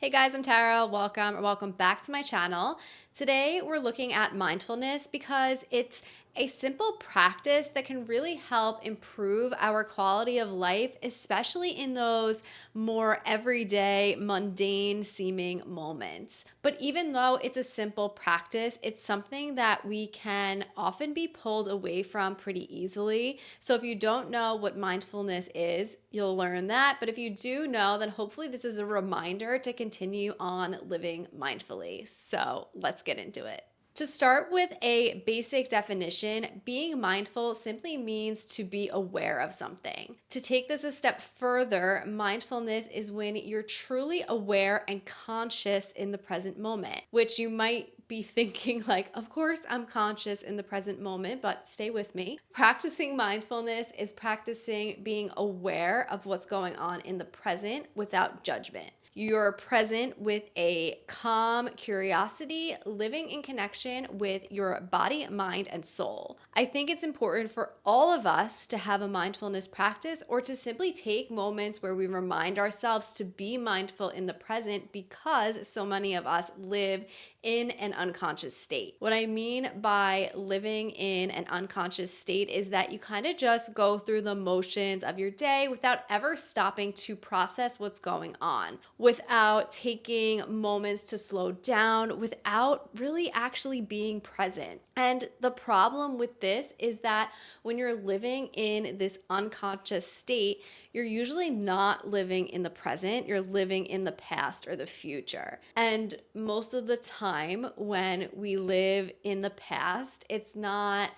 Hey guys, I'm Tara. Welcome back to my channel. Today we're looking at mindfulness because it's a simple practice that can really help improve our quality of life, especially in those more everyday, mundane seeming moments. But even though it's a simple practice, it's something that we can often be pulled away from pretty easily. So if you don't know what mindfulness is, you'll learn that. But if you do know, then hopefully this is a reminder to continue on living mindfully. So let's get into it. To start with a basic definition, being mindful simply means to be aware of something. To take this a step further, mindfulness is when you're truly aware and conscious in the present moment, which you might be thinking like, of course I'm conscious in the present moment, but stay with me. Practicing mindfulness is practicing being aware of what's going on in the present without judgment. You're present with a calm curiosity, living in connection with your body, mind, and soul. I think it's important for all of us to have a mindfulness practice or to simply take moments where we remind ourselves to be mindful in the present because so many of us live in an unconscious state. What I mean by living in an unconscious state is that you kind of just go through the motions of your day without ever stopping to process what's going on, without taking moments to slow down, without really actually being present. And the problem with this is that when you're living in this unconscious state, you're usually not living in the present, you're living in the past or the future. And most of the time when we live in the past, it's not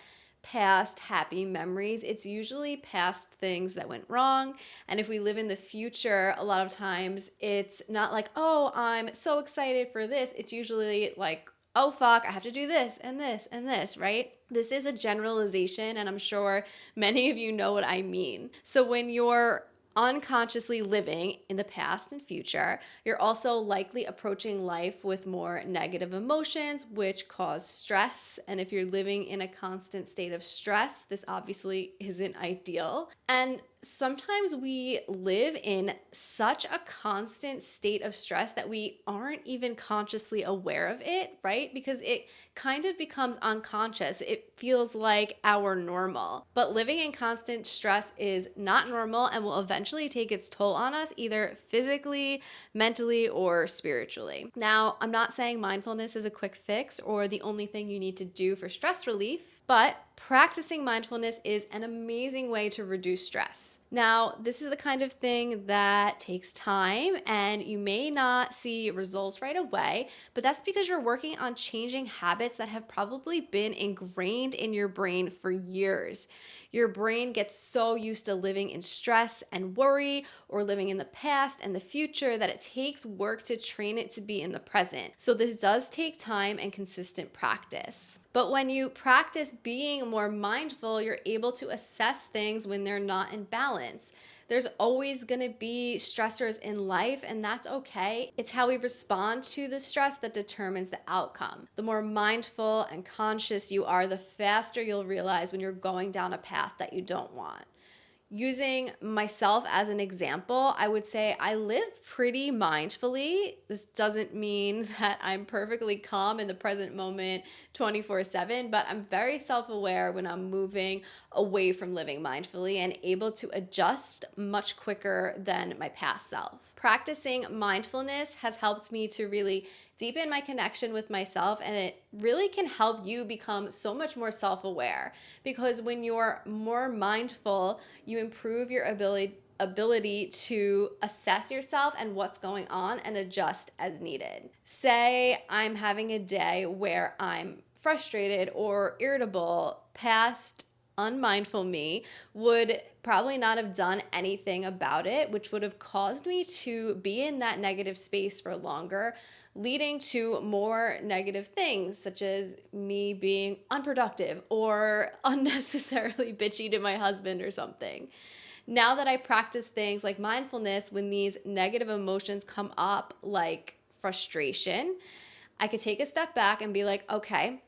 past happy memories. It's usually past things that went wrong. And if we live in the future, a lot of times it's not like, oh, I'm so excited for this. It's usually like, oh, fuck, I have to do this and this and this, right? This is a generalization, and I'm sure many of you know what I mean. So when you're unconsciously living in the past and future, you're also likely approaching life with more negative emotions, which cause stress. And if you're living in a constant state of stress, this obviously isn't ideal. And sometimes we live in such a constant state of stress that we aren't even consciously aware of it, right? Because it kind of becomes unconscious. It feels like our normal. But living in constant stress is not normal and will eventually take its toll on us, either physically, mentally, or spiritually. Now, I'm not saying mindfulness is a quick fix or the only thing you need to do for stress relief, but practicing mindfulness is an amazing way to reduce stress. Now, this is the kind of thing that takes time and you may not see results right away, but that's because you're working on changing habits that have probably been ingrained in your brain for years. Your brain gets so used to living in stress and worry or living in the past and the future that it takes work to train it to be in the present. So this does take time and consistent practice. But when you practice being more mindful, you're able to assess things when they're not in balance. There's always going to be stressors in life, and that's okay. It's how we respond to the stress that determines the outcome. The more mindful and conscious you are, the faster you'll realize when you're going down a path that you don't want. Using myself as an example, I would say I live pretty mindfully. This doesn't mean that I'm perfectly calm in the present moment 24/7, but I'm very self-aware when I'm moving away from living mindfully and able to adjust much quicker than my past self. Practicing mindfulness has helped me to really deepen my connection with myself, and it really can help you become so much more self-aware, because when you're more mindful, you improve your ability to assess yourself and what's going on and adjust as needed. Say I'm having a day where I'm frustrated or irritable. Past unmindful me would probably not have done anything about it, which would have caused me to be in that negative space for longer, leading to more negative things, such as me being unproductive or unnecessarily bitchy to my husband or something. Now that I practice things like mindfulness, when these negative emotions come up, like frustration, I could take a step back and be like, okay,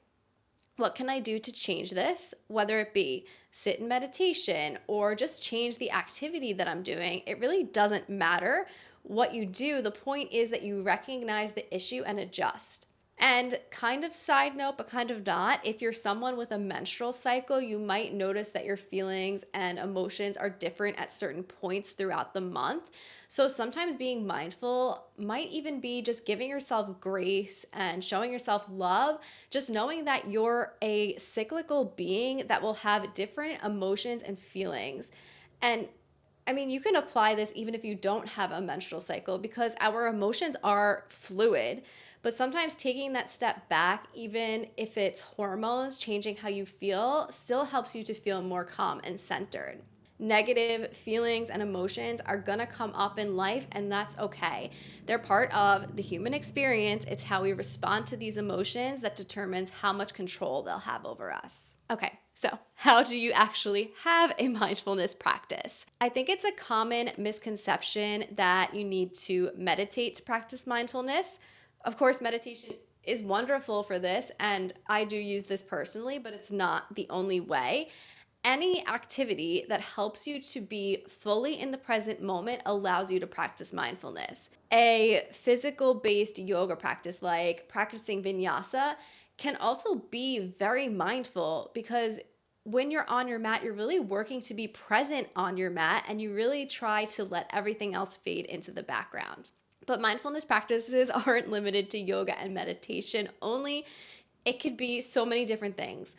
what can I do to change this? Whether it be sit in meditation or just change the activity that I'm doing, it really doesn't matter. what you do. The point is that you recognize the issue and adjust. And kind of side note, but kind of not, if you're someone with a menstrual cycle, you might notice that your feelings and emotions are different at certain points throughout the month. So sometimes being mindful might even be just giving yourself grace and showing yourself love, just knowing that you're a cyclical being that will have different emotions and feelings. And I mean, you can apply this even if you don't have a menstrual cycle because our emotions are fluid. But sometimes taking that step back, even if it's hormones changing how you feel, still helps you to feel more calm and centered. Negative feelings and emotions are gonna come up in life, and that's okay. They're part of the human experience. It's how we respond to these emotions that determines how much control they'll have over us. Okay, so how do you actually have a mindfulness practice? I think it's a common misconception that you need to meditate to practice mindfulness. Of course, meditation is wonderful for this, and I do use this personally, but it's not the only way. Any activity that helps you to be fully in the present moment allows you to practice mindfulness. A physical based yoga practice like practicing vinyasa can also be very mindful because when you're on your mat, you're really working to be present on your mat and you really try to let everything else fade into the background. But mindfulness practices aren't limited to yoga and meditation only. It could be so many different things.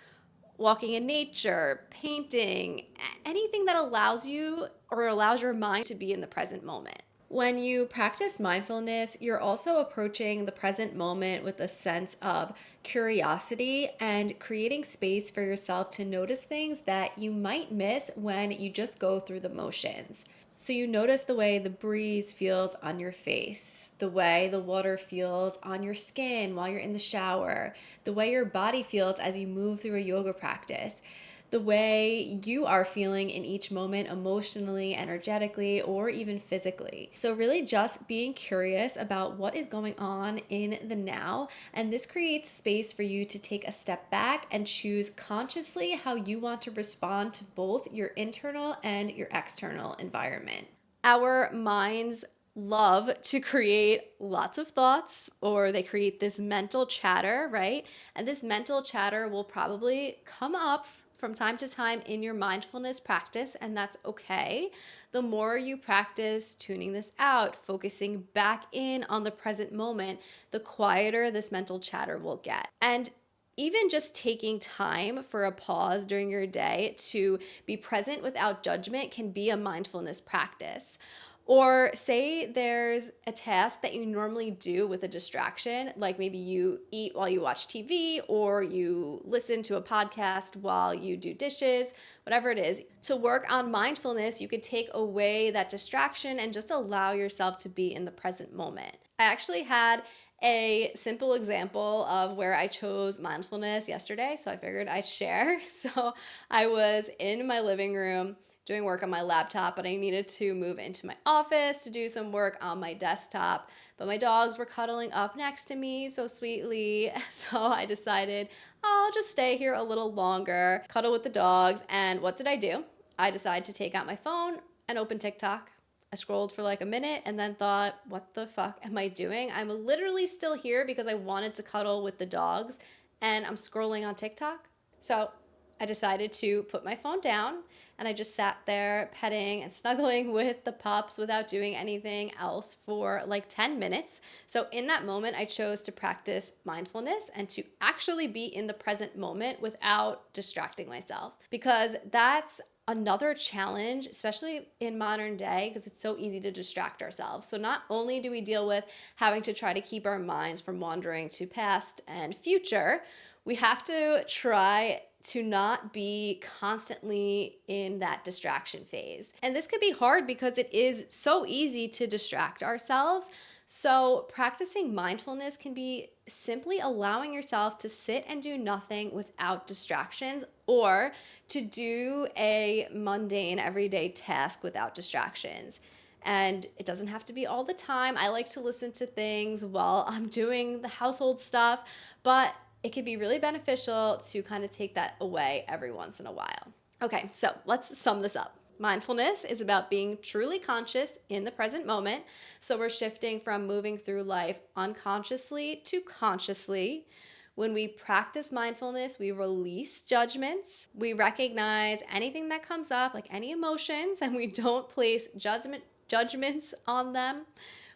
Walking in nature, painting, anything that allows you or allows your mind to be in the present moment. When you practice mindfulness, you're also approaching the present moment with a sense of curiosity and creating space for yourself to notice things that you might miss when you just go through the motions. So you notice the way the breeze feels on your face, the way the water feels on your skin while you're in the shower, the way your body feels as you move through a yoga practice, the way you are feeling in each moment emotionally, energetically, or even physically. So really just being curious about what is going on in the now, and this creates space for you to take a step back and choose consciously how you want to respond to both your internal and your external environment. Our minds love to create lots of thoughts, or they create this mental chatter, right? And this mental chatter will probably come up from time to time in your mindfulness practice, and that's okay. The more you practice tuning this out, focusing back in on the present moment, the quieter this mental chatter will get. And even just taking time for a pause during your day to be present without judgment can be a mindfulness practice. Or say there's a task that you normally do with a distraction, like maybe you eat while you watch TV or you listen to a podcast while you do dishes, whatever it is. To work on mindfulness, you could take away that distraction and just allow yourself to be in the present moment. I actually had a simple example of where I chose mindfulness yesterday, so I figured I'd share. So I was in my living room doing work on my laptop, but I needed to move into my office to do some work on my desktop. But my dogs were cuddling up next to me so sweetly. So I decided I'll just stay here a little longer, cuddle with the dogs. And what did I do? I decided to take out my phone and open TikTok. I scrolled for like a minute and then thought, what the fuck am I doing? I'm literally still here because I wanted to cuddle with the dogs and I'm scrolling on TikTok. So I decided to put my phone down and I just sat there petting and snuggling with the pups without doing anything else for like 10 minutes. So in that moment, I chose to practice mindfulness and to actually be in the present moment without distracting myself, because that's another challenge, especially in modern day, because it's so easy to distract ourselves. So not only do we deal with having to try to keep our minds from wandering to past and future, we have to try to not be constantly in that distraction phase. And this could be hard because it is so easy to distract ourselves. So practicing mindfulness can be simply allowing yourself to sit and do nothing without distractions, or to do a mundane everyday task without distractions. And it doesn't have to be all the time. I like to listen to things while I'm doing the household stuff, but it can be really beneficial to kind of take that away every once in a while. Okay, so let's sum this up. Mindfulness is about being truly conscious in the present moment. So we're shifting from moving through life unconsciously to consciously. When we practice mindfulness, we release judgments. We recognize anything that comes up, like any emotions, and we don't place judgments on them.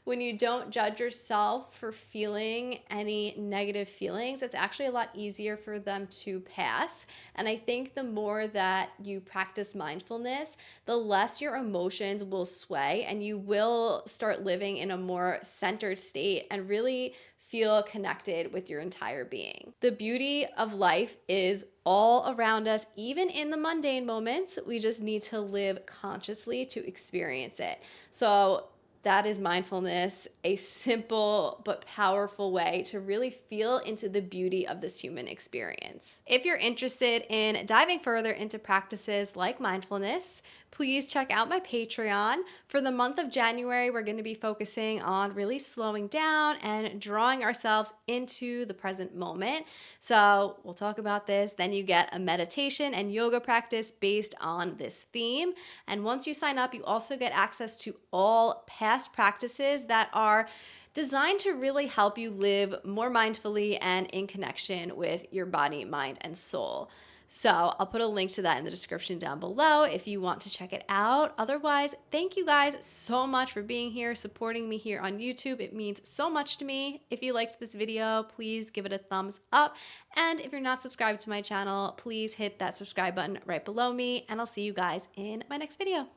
When you don't judge yourself for feeling any negative feelings, it's actually a lot easier for them to pass. And I think the more that you practice mindfulness, the less your emotions will sway and you will start living in a more centered state and really feel connected with your entire being. The beauty of life is all around us, even in the mundane moments. We just need to live consciously to experience it. So that is mindfulness, a simple but powerful way to really feel into the beauty of this human experience. If you're interested in diving further into practices like mindfulness, please check out my Patreon. For the month of January, we're going to be focusing on really slowing down and drawing ourselves into the present moment. So we'll talk about this. Then you get a meditation and yoga practice based on this theme. And once you sign up, you also get access to all past practices that are designed to really help you live more mindfully and in connection with your body, mind, and soul. So I'll put a link to that in the description down below if you want to check it out. Otherwise, thank you guys so much for being here, supporting me here on YouTube. It means so much to me. If you liked this video, please give it a thumbs up. And if you're not subscribed to my channel, please hit that subscribe button right below me, and I'll see you guys in my next video.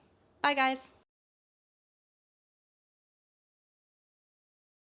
Bye, guys.